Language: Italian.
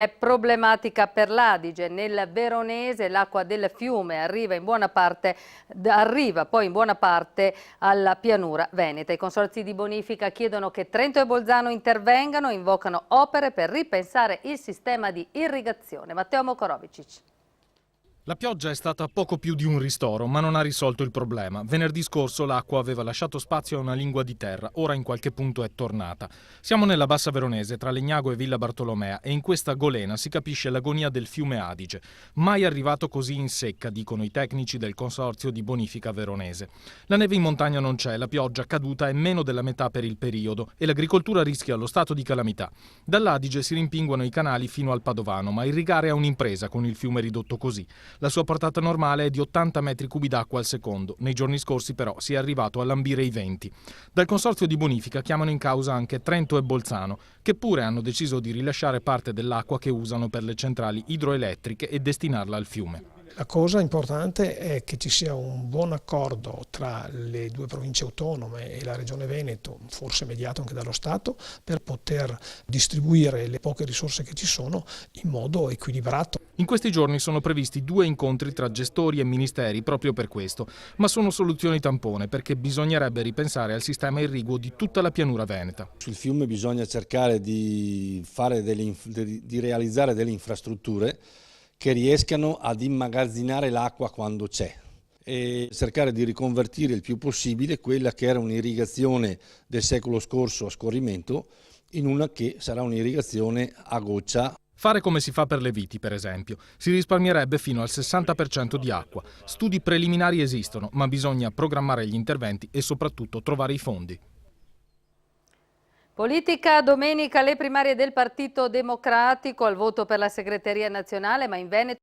È problematica per l'Adige. Nel Veronese l'acqua del fiume arriva poi in buona parte alla pianura veneta. I consorzi di bonifica chiedono che Trento e Bolzano intervengano e invocano opere per ripensare il sistema di irrigazione. Matteo Mokorovicic. La pioggia è stata poco più di un ristoro, ma non ha risolto il problema. Venerdì scorso l'acqua aveva lasciato spazio a una lingua di terra, ora in qualche punto è tornata. Siamo nella Bassa Veronese, tra Legnago e Villa Bartolomea, e in questa golena si capisce l'agonia del fiume Adige. Mai arrivato così in secca, dicono i tecnici del consorzio di bonifica veronese. La neve in montagna non c'è, la pioggia caduta è meno della metà per il periodo e l'agricoltura rischia lo stato di calamità. Dall'Adige si rimpinguano i canali fino al Padovano, ma irrigare è un'impresa con il fiume ridotto così. La sua portata normale è di 80 metri cubi d'acqua al secondo. Nei giorni scorsi però si è arrivato a lambire i 20. Dal consorzio di bonifica chiamano in causa anche Trento e Bolzano, che pure hanno deciso di rilasciare parte dell'acqua che usano per le centrali idroelettriche e destinarla al fiume. La cosa importante è che ci sia un buon accordo tra le due province autonome e la Regione Veneto, forse mediato anche dallo Stato, per poter distribuire le poche risorse che ci sono in modo equilibrato. In questi giorni sono previsti 2 incontri tra gestori e ministeri proprio per questo, ma sono soluzioni tampone perché bisognerebbe ripensare al sistema irriguo di tutta la pianura veneta. Sul fiume bisogna cercare di realizzare delle infrastrutture che riescano ad immagazzinare l'acqua quando c'è e cercare di riconvertire il più possibile quella che era un'irrigazione del secolo scorso a scorrimento in una che sarà un'irrigazione a goccia. Fare come si fa per le viti, per esempio. Si risparmierebbe fino al 60% di acqua. Studi preliminari esistono, ma bisogna programmare gli interventi e soprattutto trovare i fondi. Politica, domenica le primarie del Partito Democratico al voto per la segreteria nazionale, ma in Veneto